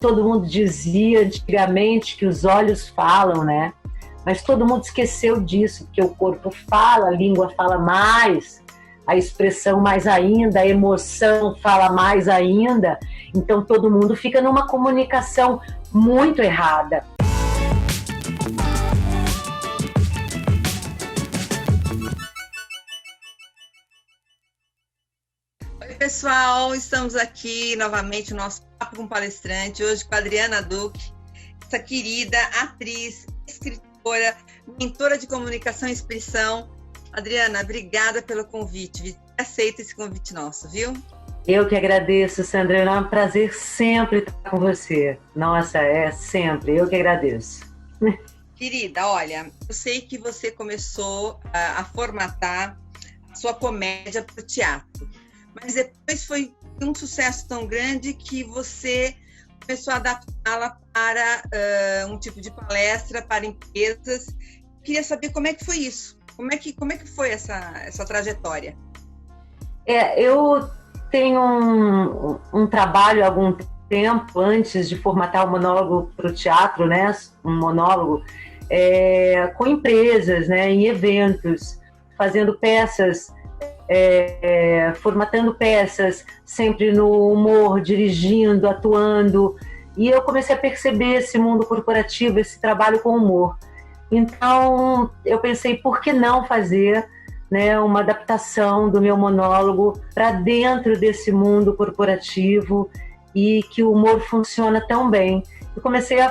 todo mundo dizia antigamente que os olhos falam, né? Mas todo mundo esqueceu disso, porque o corpo fala, a língua fala mais, a expressão mais ainda, a emoção fala mais ainda. Então todo mundo fica numa comunicação muito errada. Oi, pessoal, estamos aqui novamente no nosso Papo com Palestrante, hoje com a Adriana Duque, essa querida atriz, escritora, mentora de comunicação e expressão. Adriana, obrigada pelo convite, aceita esse convite nosso, viu? Eu que agradeço, Sandra, é um prazer sempre estar com você. Nossa, é sempre, eu que agradeço. Querida, olha, eu sei que você começou a formatar a sua comédia para o teatro, mas depois foi um sucesso tão grande que você começou a adaptá-la para um tipo de palestra para empresas. Queria saber como é que foi isso, como é que foi essa trajetória? Eu tenho um trabalho há algum tempo antes de formatar o monólogo para o teatro, né? Um monólogo com empresas, né? Em eventos, fazendo peças, formatando peças, sempre no humor, dirigindo, atuando. E eu comecei a perceber esse mundo corporativo, esse trabalho com humor. Então, eu pensei, por que não fazer, né, uma adaptação do meu monólogo para dentro desse mundo corporativo e que o humor funciona tão bem. Eu comecei a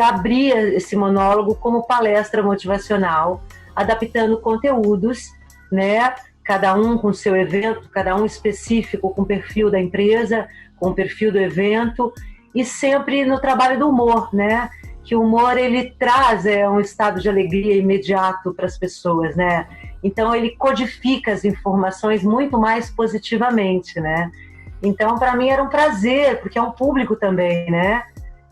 abrir esse monólogo como palestra motivacional, adaptando conteúdos, né, cada um com seu evento, cada um específico com o perfil da empresa, com o perfil do evento, e sempre no trabalho do humor, né? Que o humor, ele traz um estado de alegria imediato para as pessoas, né? Então, ele codifica as informações muito mais positivamente, né? Então, para mim, era um prazer, porque é um público também, né?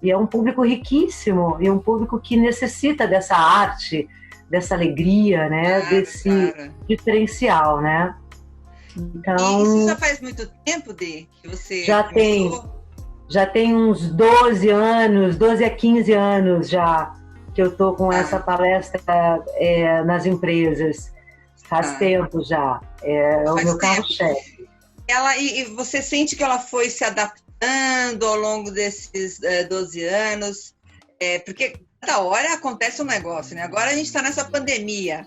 E é um público riquíssimo, e um público que necessita dessa arte, dessa alegria, né? Desse diferencial, né? Então, e isso já faz muito tempo, que você já tem uns 12 a 15 anos já que eu tô com essa palestra nas empresas. Faz tempo já. É o meu carro-chefe. E você sente que ela foi se adaptando ao longo desses 12 anos? Porque cada hora acontece um negócio, né? Agora a gente está nessa pandemia.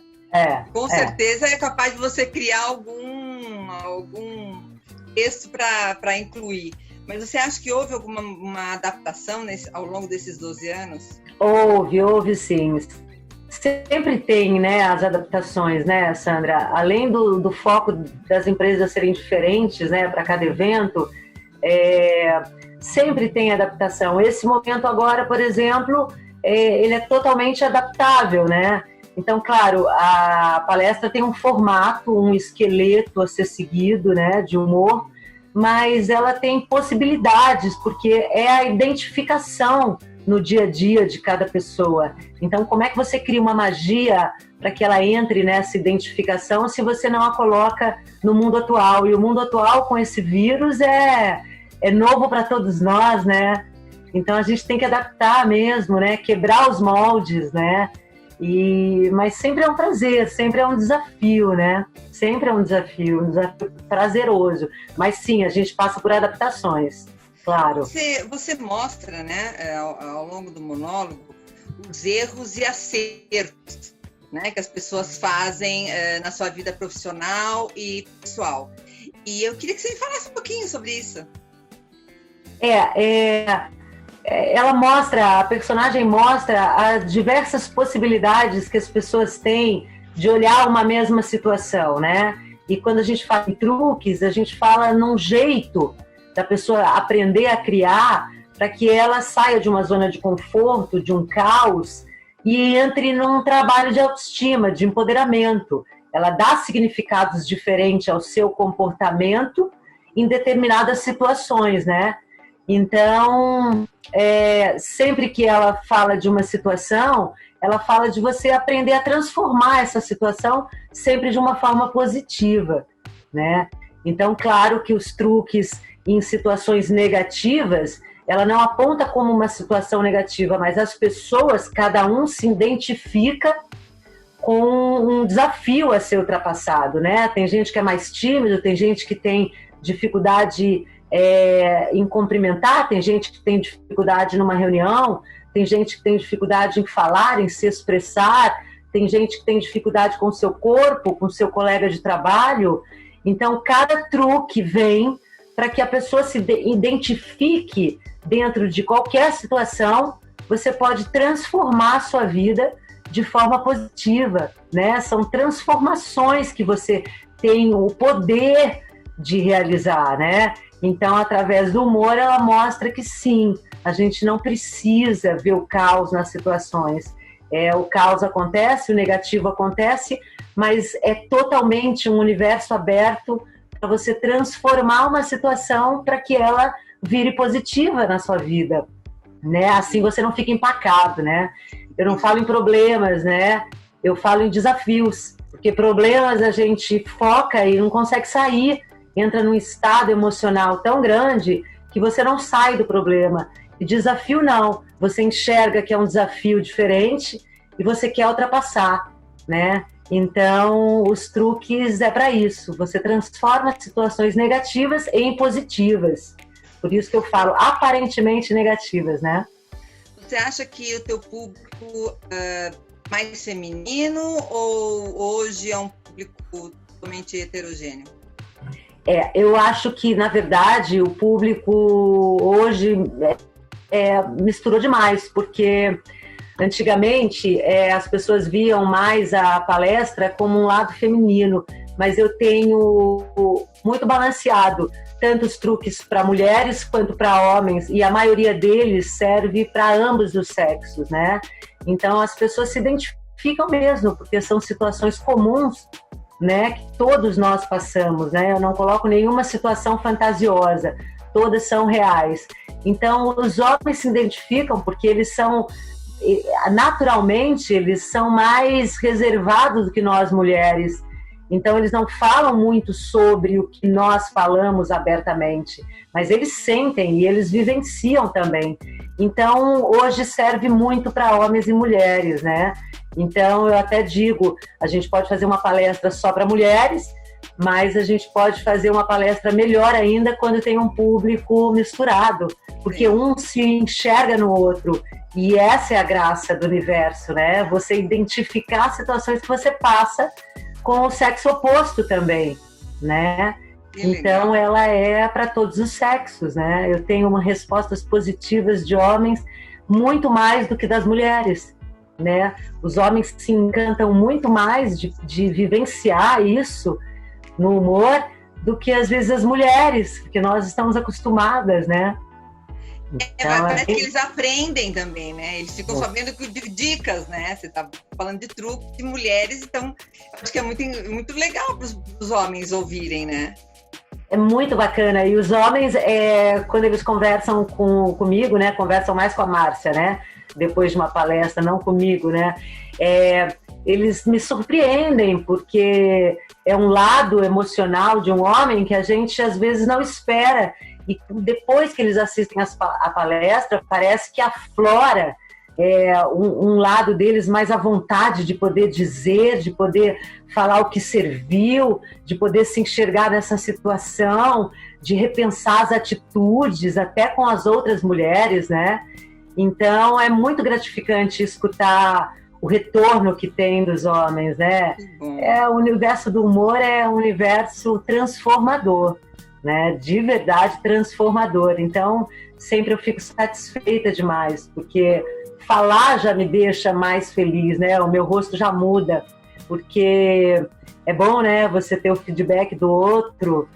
Com certeza é capaz de você criar algum texto para incluir. Mas você acha que houve uma adaptação ao longo desses 12 anos? Houve sim. Sempre tem, né, as adaptações, né, Sandra? Além do foco das empresas serem diferentes, né, para cada evento, sempre tem adaptação. Esse momento agora, por exemplo, ele é totalmente adaptável, né? Então, claro, a palestra tem um formato, um esqueleto a ser seguido, né, de humor, mas ela tem possibilidades, porque é a identificação no dia a dia de cada pessoa. Então, como é que você cria uma magia para que ela entre nessa identificação se você não a coloca no mundo atual? E o mundo atual com esse vírus é novo para todos nós, né? Então, a gente tem que adaptar mesmo, né? Quebrar os moldes, né? Mas sempre é um prazer, sempre é um desafio, né? Sempre é um desafio prazeroso. Mas sim, a gente passa por adaptações, claro. Você mostra, né, ao longo do monólogo, os erros e acertos, né, que as pessoas fazem na sua vida profissional e pessoal. E eu queria que você me falasse um pouquinho sobre isso. A personagem mostra as diversas possibilidades que as pessoas têm de olhar uma mesma situação, né? E quando a gente fala em truques, a gente fala num jeito da pessoa aprender a criar para que ela saia de uma zona de conforto, de um caos, e entre num trabalho de autoestima, de empoderamento. Ela dá significados diferentes ao seu comportamento em determinadas situações, né? Então, sempre que ela fala de uma situação, ela fala de você aprender a transformar essa situação sempre de uma forma positiva, né? Então, claro que os truques em situações negativas, ela não aponta como uma situação negativa, mas as pessoas, cada um se identifica com um desafio a ser ultrapassado, né? Tem gente que é mais tímido, tem gente que tem dificuldade em cumprimentar, tem gente que tem dificuldade numa reunião, tem gente que tem dificuldade em falar, em se expressar, tem gente que tem dificuldade com o seu corpo, com o seu colega de trabalho. Então, cada truque vem para que a pessoa se identifique dentro de qualquer situação. Você pode transformar a sua vida de forma positiva, né? São transformações que você tem o poder de realizar, né? Então, através do humor, ela mostra que sim, a gente não precisa ver o caos nas situações. O caos acontece, o negativo acontece, mas é totalmente um universo aberto para você transformar uma situação para que ela vire positiva na sua vida, né? Assim você não fica empacado, né? Eu não falo em problemas, né? Eu falo em desafios, porque problemas a gente foca e não consegue sair, entra num estado emocional tão grande que você não sai do problema. E desafio não, você enxerga que é um desafio diferente e você quer ultrapassar, né? Então, os truques é para isso, você transforma situações negativas em positivas. Por isso que eu falo aparentemente negativas, né? Você acha que o teu público é mais feminino ou hoje é um público totalmente heterogêneo? Eu acho que, na verdade, o público hoje misturou demais, porque antigamente as pessoas viam mais a palestra como um lado feminino, mas eu tenho muito balanceado tanto os truques para mulheres quanto para homens, e a maioria deles serve para ambos os sexos, né? Então as pessoas se identificam mesmo, porque são situações comuns, né, que todos nós passamos, né? Eu não coloco nenhuma situação fantasiosa, todas são reais. Então os homens se identificam porque eles são, naturalmente, eles são mais reservados do que nós mulheres. Então, eles não falam muito sobre o que nós falamos abertamente, mas eles sentem e eles vivenciam também. Então, hoje serve muito para homens e mulheres, né? Então, eu até digo, a gente pode fazer uma palestra só para mulheres, mas a gente pode fazer uma palestra melhor ainda quando tem um público misturado, porque um se enxerga no outro. E essa é a graça do universo, né? Você identificar situações que você passa com o sexo oposto também, né? Então ela é para todos os sexos, né? Eu tenho respostas positivas de homens muito mais do que das mulheres, né? Os homens se encantam muito mais de vivenciar isso no humor do que às vezes as mulheres, porque nós estamos acostumadas, né? Então, parece que eles aprendem também, né? Eles ficam sabendo de dicas, né? Você tá falando de truques de mulheres, então acho que é muito legal para os homens ouvirem, né? É muito bacana. E os homens, quando eles conversam comigo, né? Conversam mais com a Márcia, né? Depois de uma palestra, não comigo, né? Eles me surpreendem, porque é um lado emocional de um homem que a gente às vezes não espera. E depois que eles assistem a palestra, parece que aflora um lado deles mais à vontade de poder dizer, de poder falar o que serviu, de poder se enxergar nessa situação, de repensar as atitudes, até com as outras mulheres, né? Então, é muito gratificante escutar o retorno que tem dos homens, né? O universo do humor é um universo transformador, né? De verdade transformador. Então, sempre eu fico satisfeita demais, porque falar já me deixa mais feliz, né? O meu rosto já muda, porque é bom, né? Você ter o feedback do outro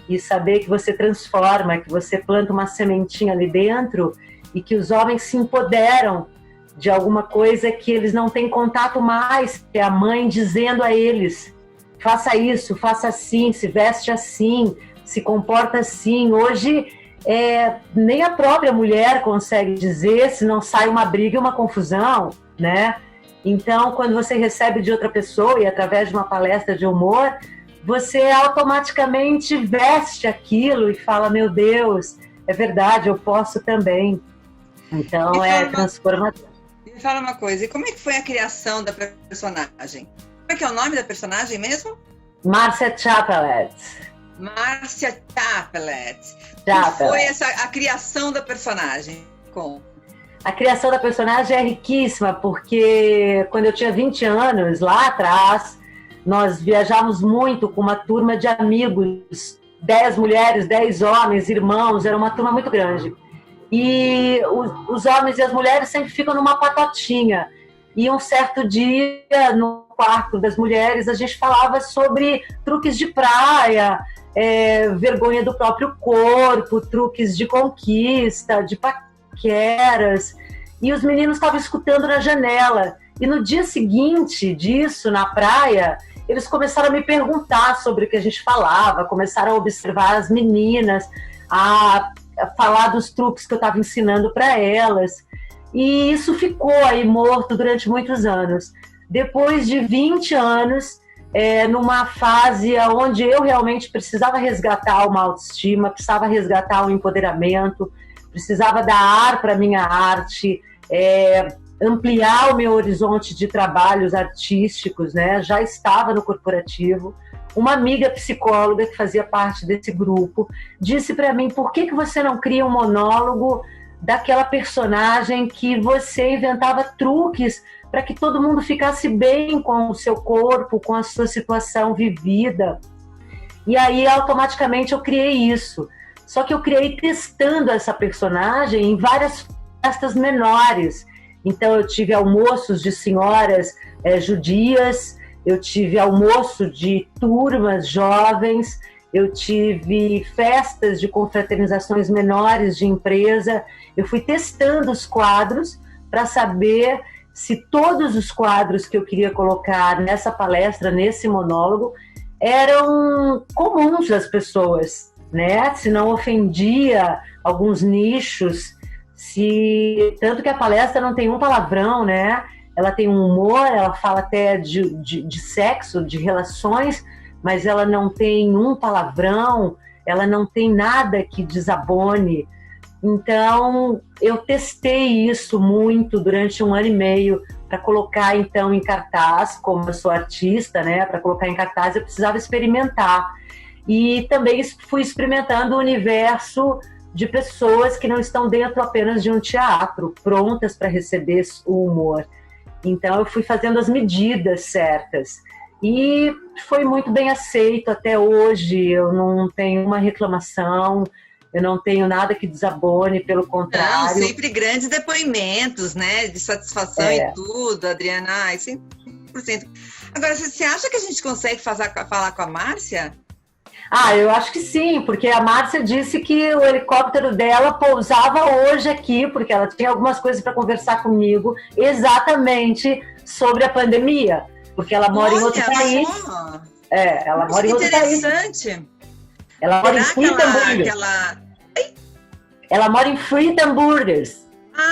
e saber que você transforma, que você planta uma sementinha ali dentro e que os homens se empoderam de alguma coisa que eles não têm contato mais, que é a mãe dizendo a eles: faça isso, faça assim, se veste assim, se comporta assim. Hoje, nem a própria mulher consegue dizer, se não sai uma briga e uma confusão, né? Então, quando você recebe de outra pessoa e através de uma palestra de humor, você automaticamente veste aquilo e fala: meu Deus, é verdade, eu posso também. Então é transformador. Me fala uma coisa, e como é que foi a criação da personagem? Como é que é o nome da personagem mesmo? Márcia Chapelet. Márcia Chapelet. Como foi a criação da personagem? A criação da personagem é riquíssima, porque quando eu tinha 20 anos, lá atrás, nós viajávamos muito com uma turma de amigos, 10 mulheres, 10 homens, irmãos, era uma turma muito grande. E os homens e as mulheres sempre ficam numa patotinha. E um certo dia, no quarto das mulheres, a gente falava sobre truques de praia, vergonha do próprio corpo, truques de conquista, de paqueras. E os meninos estavam escutando na janela. E no dia seguinte disso, na praia, eles começaram a me perguntar sobre o que a gente falava, começaram a observar as meninas, a falar dos truques que eu estava ensinando para elas. E isso ficou aí morto durante muitos anos. Depois de 20 anos, numa fase onde eu realmente precisava resgatar uma autoestima, precisava resgatar um empoderamento, precisava dar ar para a minha arte, ampliar o meu horizonte de trabalhos artísticos, né? Já estava no corporativo. Uma amiga psicóloga que fazia parte desse grupo disse para mim: por que você não cria um monólogo daquela personagem que você inventava truques para que todo mundo ficasse bem com o seu corpo, com a sua situação vivida? E aí, automaticamente, eu criei isso. Só que eu criei testando essa personagem em várias festas menores. Então, eu tive almoços de senhoras judias, eu tive almoço de turmas jovens, eu tive festas de confraternizações menores de empresa. Eu fui testando os quadros para saber se todos os quadros que eu queria colocar nessa palestra, nesse monólogo, eram comuns às pessoas, né? Se não ofendia alguns nichos, tanto que a palestra não tem um palavrão, né? Ela tem um humor, ela fala até de sexo, de relações, mas ela não tem um palavrão, ela não tem nada que desabone. Então, eu testei isso muito durante 1 ano e meio para colocar, então, em cartaz, como eu sou artista, né? Para colocar em cartaz, eu precisava experimentar. E também fui experimentando o universo de pessoas que não estão dentro apenas de um teatro, prontas para receber o humor. Então, eu fui fazendo as medidas certas. E foi muito bem aceito até hoje. Eu não tenho uma reclamação, eu não tenho nada que desabone, pelo contrário. Não, sempre grandes depoimentos, né? De satisfação e tudo, Adriana. Ai, 100%. Agora, você acha que a gente consegue falar com a Márcia? Eu acho que sim, porque a Márcia disse que o helicóptero dela pousava hoje aqui, porque ela tinha algumas coisas para conversar comigo, exatamente sobre a pandemia, porque ela mora em outro país. Ela mora em outro país. Interessante. Ela mora em Friedenburg. Ela mora em Friedenburg.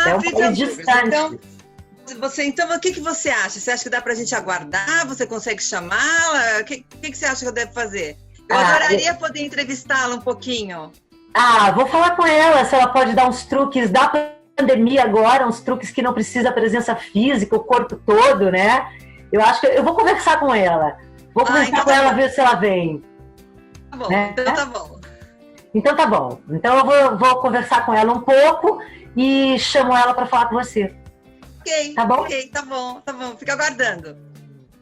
É um país distante. Então, o que você acha? Você acha que dá para a gente aguardar? Você consegue chamá-la? O que você acha que eu devo fazer? Eu adoraria poder entrevistá-la um pouquinho. Vou falar com ela, se ela pode dar uns truques da pandemia agora, uns truques que não precisa presença física, o corpo todo, né? Eu acho que eu vou conversar com ela. Vou conversar com ela, ver se ela vem. Tá bom, né? Então tá bom. Então tá bom. Então eu vou conversar com ela um pouco e chamo ela para falar com você. Ok, tá bom? Ok, tá bom. Fica aguardando.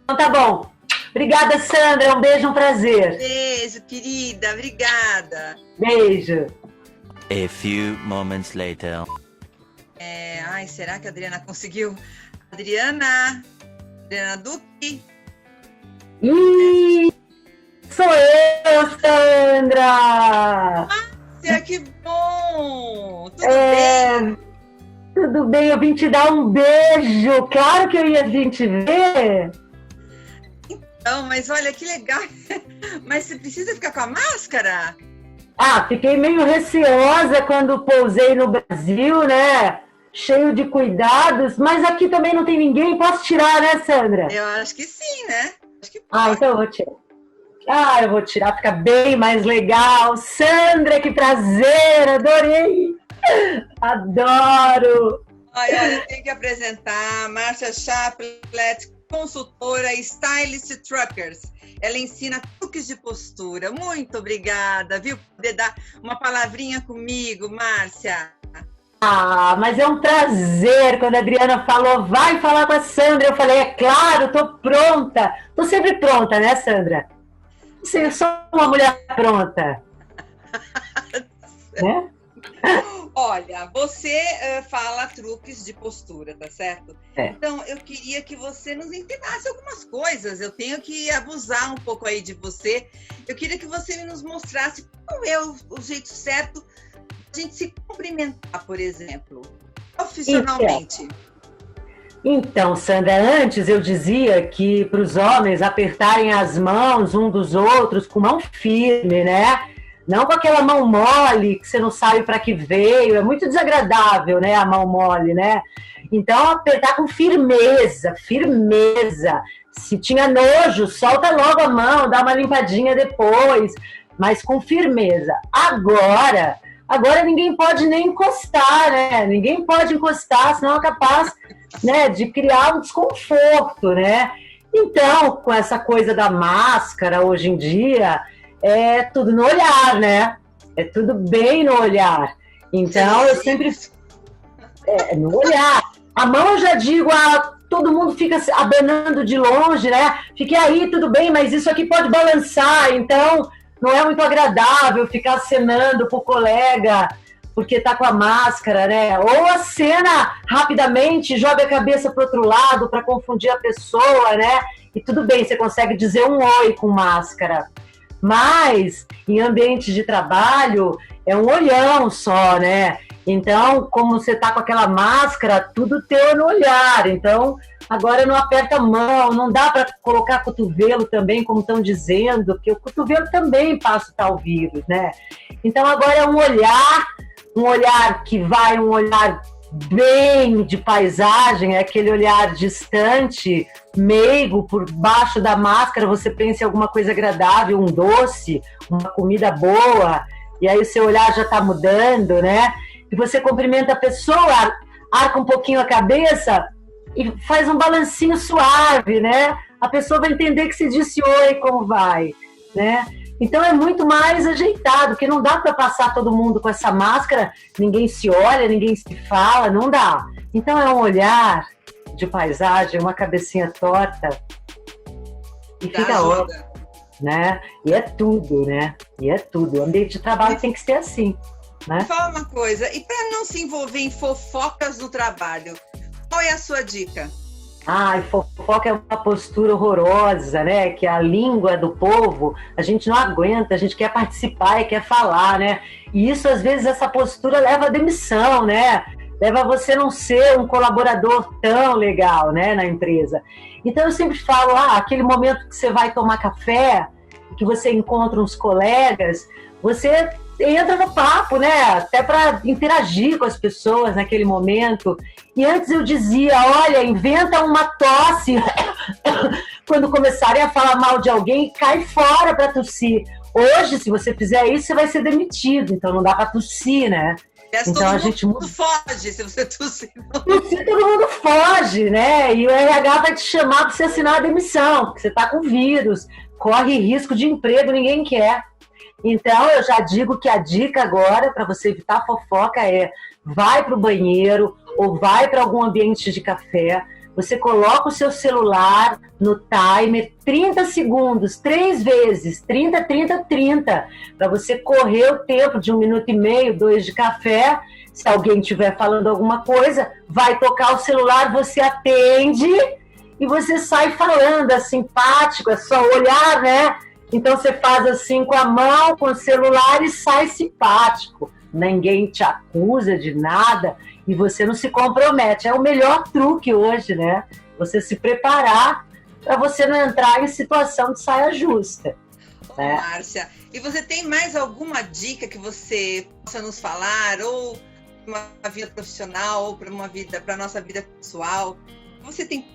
Então tá bom. Obrigada, Sandra. Um beijo, um prazer. Beijo, querida. Obrigada. Beijo. A few moments later. Será que a Adriana conseguiu? Adriana Duque. Sou eu, Sandra. Que bom. Tudo bem? Tudo bem, eu vim te dar um beijo. Claro que eu ia vir te ver. Então, mas olha que legal. Mas você precisa ficar com a máscara? Fiquei meio receosa quando pousei no Brasil, né? Cheio de cuidados, mas aqui também não tem ninguém. Posso tirar, né, Sandra? Eu acho que sim, né? Acho que pode. Então eu vou tirar. Ah, eu vou tirar, fica bem mais legal. Sandra, que prazer, adorei. Adoro. Olha, eu tenho que apresentar Márcia Chaplet, consultora e stylist truckers. Ela ensina truques de postura. Muito obrigada, viu, por poder dar uma palavrinha comigo, Márcia. Ah, mas é um prazer. Quando a Adriana falou, vai falar com a Sandra, eu falei, é claro, tô pronta. Tô sempre pronta, né, Sandra? Eu sou uma mulher pronta. Né? Olha, você fala truques de postura, tá certo? É. Então, eu queria que você nos ensinasse algumas coisas. Eu tenho que abusar um pouco aí de você. Eu queria que você nos mostrasse qual é o jeito certo de a gente se cumprimentar, por exemplo, profissionalmente. Então, Sandra, antes eu dizia que para os homens apertarem as mãos um dos outros com mão firme, né? Não com aquela mão mole que você não sabe para que veio. É muito desagradável, né? A mão mole, né? Então, apertar com firmeza, firmeza. Se tinha nojo, solta logo a mão, dá uma limpadinha depois, mas com firmeza. Agora ninguém pode nem encostar, né? Ninguém pode encostar, senão é capaz, né, de criar um desconforto, né? Então, com essa coisa da máscara hoje em dia, é tudo no olhar, né? É tudo bem no olhar. Então, eu sempre... no olhar. A mão, eu já digo, todo mundo fica abanando de longe, né? Fique aí, tudo bem, mas isso aqui pode balançar, então não é muito agradável ficar acenando pro colega porque tá com a máscara, né? Ou acena rapidamente, joga a cabeça pro outro lado para confundir a pessoa, né? E tudo bem, você consegue dizer um oi com máscara. Mas, em ambiente de trabalho, é um olhão só, né? Então, como você tá com aquela máscara, tudo teu no olhar. Então, agora não aperta a mão, não dá para colocar cotovelo também, como estão dizendo, porque o cotovelo também passa o tal vírus, né? Então, agora é um olhar que vai, um olhar bem de paisagem, é aquele olhar distante, meigo, por baixo da máscara, você pensa em alguma coisa agradável, um doce, uma comida boa, e aí o seu olhar já está mudando, né? E você cumprimenta a pessoa, arca um pouquinho a cabeça e faz um balancinho suave, né? A pessoa vai entender que você disse oi, como vai, né? Então é muito mais ajeitado, porque não dá para passar todo mundo com essa máscara, ninguém se olha, ninguém se fala, não dá. Então é um olhar de paisagem, uma cabecinha torta e fica ótimo, né? E é tudo, né? E é tudo. O ambiente de trabalho tem que ser assim, né? Fala uma coisa, e para não se envolver em fofocas no trabalho, qual é a sua dica? Ai, fofoca é uma postura horrorosa, né? Que a língua do povo, a gente não aguenta, a gente quer participar e quer falar, né? E isso, às vezes, essa postura leva à demissão, né? Leva a você não ser um colaborador tão legal, né, na empresa. Então, eu sempre falo, aquele momento que você vai tomar café, que você encontra uns colegas, você entra no papo, né? Até para interagir com as pessoas naquele momento. E antes eu dizia, olha, inventa uma tosse quando começarem a falar mal de alguém, cai fora para tossir. Hoje, se você fizer isso, você vai ser demitido, então não dá para tossir, né? Então a gente foge se você tossir. Tossir, todo mundo foge, né? E o RH vai te chamar para você assinar a demissão, porque você está com vírus, corre risco de emprego, ninguém quer. Então, eu já digo que a dica agora, para você evitar fofoca, é vai para o banheiro ou vai para algum ambiente de café, você coloca o seu celular no timer, 30 segundos, 3 vezes, 30, 30, 30, para você correr o tempo de 1 minuto e meio, 2 de café. Se alguém estiver falando alguma coisa, vai tocar o celular, você atende e você sai falando, é simpático, é só olhar, né? Então você faz assim com a mão, com o celular e sai simpático. Ninguém te acusa de nada e você não se compromete. É o melhor truque hoje, né? Você se preparar para você não entrar em situação de saia justa. Né? Márcia, e você tem mais alguma dica que você possa nos falar, ou para uma vida profissional, ou para a nossa vida pessoal? você tem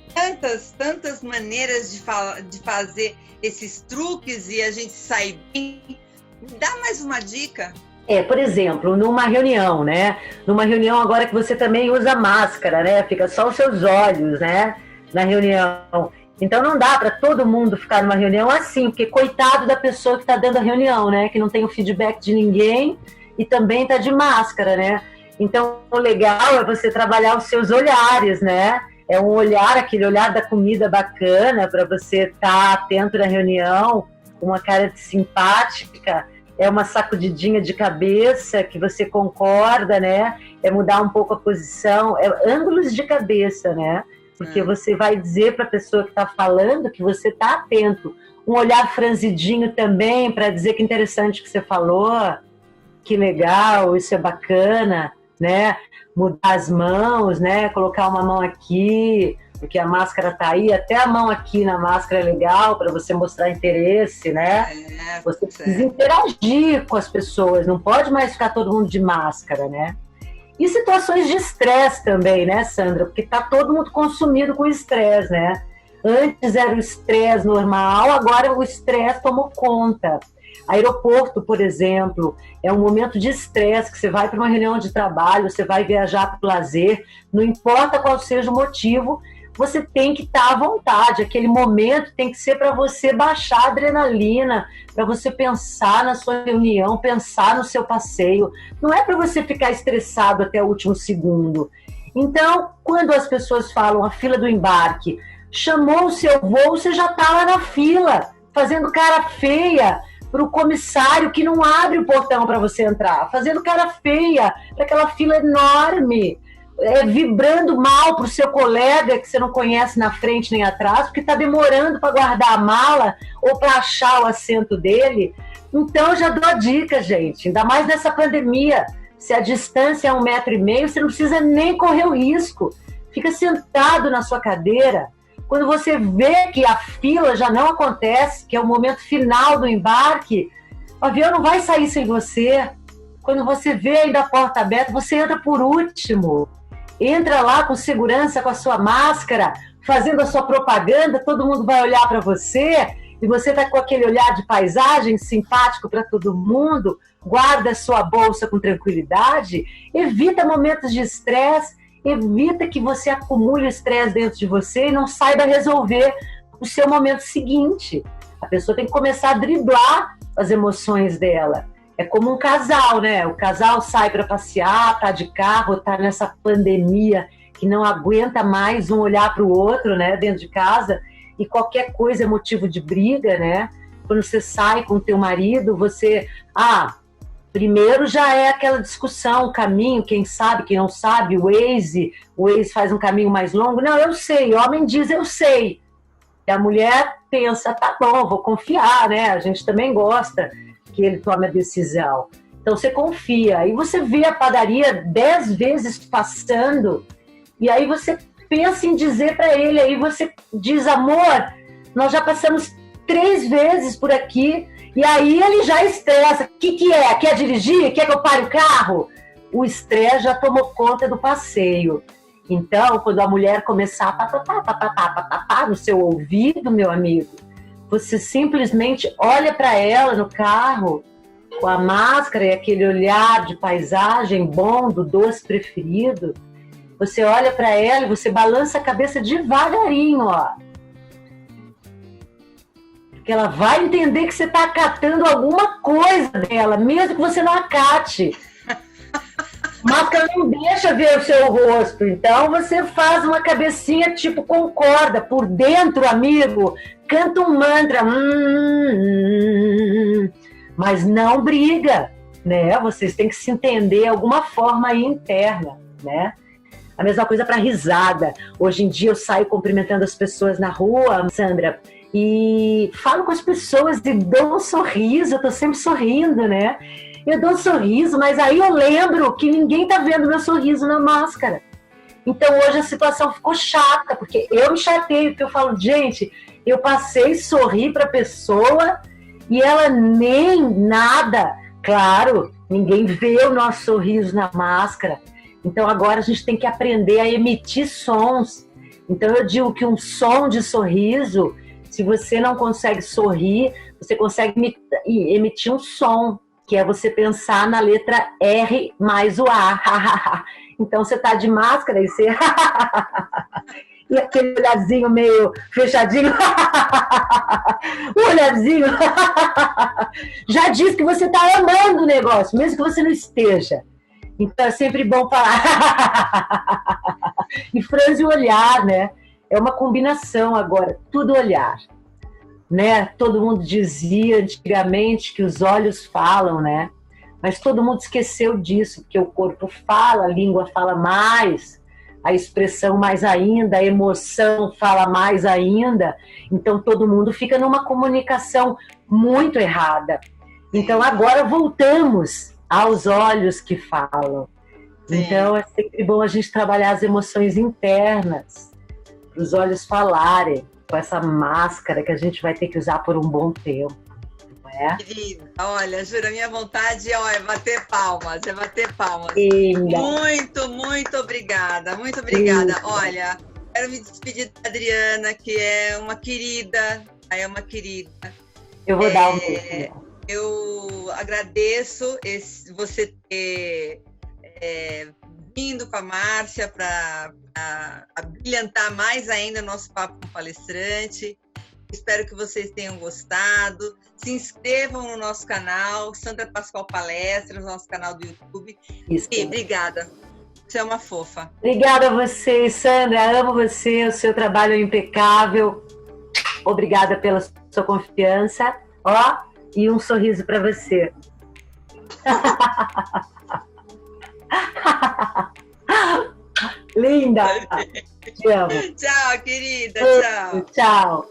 tantas maneiras de fazer esses truques e a gente sair bem. Dá mais uma dica? Por exemplo, numa reunião, né? Numa reunião agora que você também usa máscara, né? Fica só os seus olhos, né? Na reunião. Então não dá para todo mundo ficar numa reunião assim, porque coitado da pessoa que está dando a reunião, né? Que não tem o feedback de ninguém e também está de máscara, né? Então o legal é você trabalhar os seus olhares, né? É um olhar, aquele olhar da comida bacana para você estar atento na reunião, uma cara de simpática. É uma sacudidinha de cabeça que você concorda, né? É mudar um pouco a posição, é ângulos de cabeça, né? Porque você vai dizer para a pessoa que está falando que você está atento. Um olhar franzidinho também para dizer que interessante que você falou, que legal, isso é bacana, né? Mudar as mãos, né? Colocar uma mão aqui, porque a máscara tá aí, até a mão aqui na máscara é legal para você mostrar interesse, né? Você precisa interagir com as pessoas, não pode mais ficar todo mundo de máscara, né? E situações de estresse também, né, Sandra? Porque tá todo mundo consumido com estresse, né? Antes era o estresse normal, agora o estresse tomou conta. Aeroporto, por exemplo, é um momento de estresse, que você vai para uma reunião de trabalho, você vai viajar para o lazer, não importa qual seja o motivo, você tem que estar à vontade. Aquele momento tem que ser para você baixar a adrenalina, para você pensar na sua reunião, pensar no seu passeio. Não é para você ficar estressado até o último segundo. Então, quando as pessoas falam a fila do embarque, chamou o seu voo, você já está lá na fila, fazendo cara feia para o comissário que não abre o portão para você entrar, fazendo cara feia para aquela fila enorme. Vibrando mal para o seu colega que você não conhece na frente nem atrás, porque está demorando para guardar a mala ou para achar o assento dele. Então, eu já dou a dica, gente, ainda mais nessa pandemia. Se a distância é 1,5 m, você não precisa nem correr o risco. Fica sentado na sua cadeira. Quando você vê que a fila já não acontece, que é o momento final do embarque, o avião não vai sair sem você. Quando você vê ainda a porta aberta, você entra por último. Entra lá com segurança, com a sua máscara, fazendo a sua propaganda, todo mundo vai olhar para você e você está com aquele olhar de paisagem simpático para todo mundo, guarda a sua bolsa com tranquilidade, evita momentos de estresse, evita que você acumule estresse dentro de você e não saiba resolver o seu momento seguinte. A pessoa tem que começar a driblar as emoções dela. É como um casal, né? O casal sai para passear, tá de carro, tá nessa pandemia que não aguenta mais um olhar para o outro, né? Dentro de casa, e qualquer coisa é motivo de briga, né? Quando você sai com o teu marido, você... primeiro já é aquela discussão, o caminho, quem sabe, quem não sabe, o Waze faz um caminho mais longo. Não, eu sei, o homem diz eu sei. E a mulher pensa, tá bom, vou confiar, né? A gente também gosta que ele tome a decisão. Então você confia, aí você vê a padaria 10 vezes passando, e aí você pensa em dizer para ele, aí você diz, amor, nós já passamos 3 vezes por aqui, e aí ele já estressa. O que é? Quer dirigir? Quer que eu pare o carro? O estresse já tomou conta do passeio. Então, quando a mulher começar a papapá no seu ouvido, meu amigo, você simplesmente olha para ela no carro, com a máscara e aquele olhar de paisagem bom, do doce preferido. Você olha para ela e você balança a cabeça devagarinho, ó. Porque ela vai entender que você está acatando alguma coisa dela, mesmo que você não acate. Máscara não deixa ver o seu rosto, então você faz uma cabecinha tipo concorda, por dentro, amigo, canta um mantra, mas não briga, né? Vocês têm que se entender de alguma forma aí interna, né? A mesma coisa para risada. Hoje em dia eu saio cumprimentando as pessoas na rua, Sandra, e falo com as pessoas e dou um sorriso, eu tô sempre sorrindo, né? Eu dou um sorriso, mas aí eu lembro que ninguém tá vendo meu sorriso na máscara. Então hoje a situação ficou chata, porque eu me chateio, porque eu falo, gente, eu passei a sorrir pra pessoa e ela nem nada. Claro, ninguém vê o nosso sorriso na máscara. Então agora a gente tem que aprender a emitir sons. Então eu digo que um som de sorriso, se você não consegue sorrir, você consegue emitir um som, que é você pensar na letra R mais o A. Então você tá de máscara e você... E aquele olhazinho meio fechadinho, o olhazinho já diz que você está amando o negócio, mesmo que você não esteja. Então é sempre bom falar. E franze o olhar, né? É uma combinação agora, tudo olhar. Né? Todo mundo dizia antigamente que os olhos falam, né? Mas todo mundo esqueceu disso, porque o corpo fala, a língua fala mais, a expressão mais ainda, a emoção fala mais ainda. Então todo mundo fica numa comunicação muito errada. Então agora voltamos aos olhos que falam. Sim. Então é sempre bom a gente trabalhar as emoções internas, para os olhos falarem, com essa máscara que a gente vai ter que usar por um bom tempo. É. Querida, olha, juro, a minha vontade é bater palmas, Linda. Muito obrigada, muito obrigada. Linda. Olha, quero me despedir da Adriana, que é uma querida, Eu vou dar um beijo. Eu agradeço você ter vindo com a Márcia para brilhantar mais ainda o nosso papo com o palestrante. Espero que vocês tenham gostado. Se inscrevam no nosso canal, Sandra Pascoal Palestras, nosso canal do YouTube. Isso. E obrigada. Você é uma fofa. Obrigada a você, Sandra. Amo você, o seu trabalho é impecável. Obrigada pela sua confiança. Ó, e um sorriso para você. Linda. Te amo. Tchau, querida. Tchau. Tchau.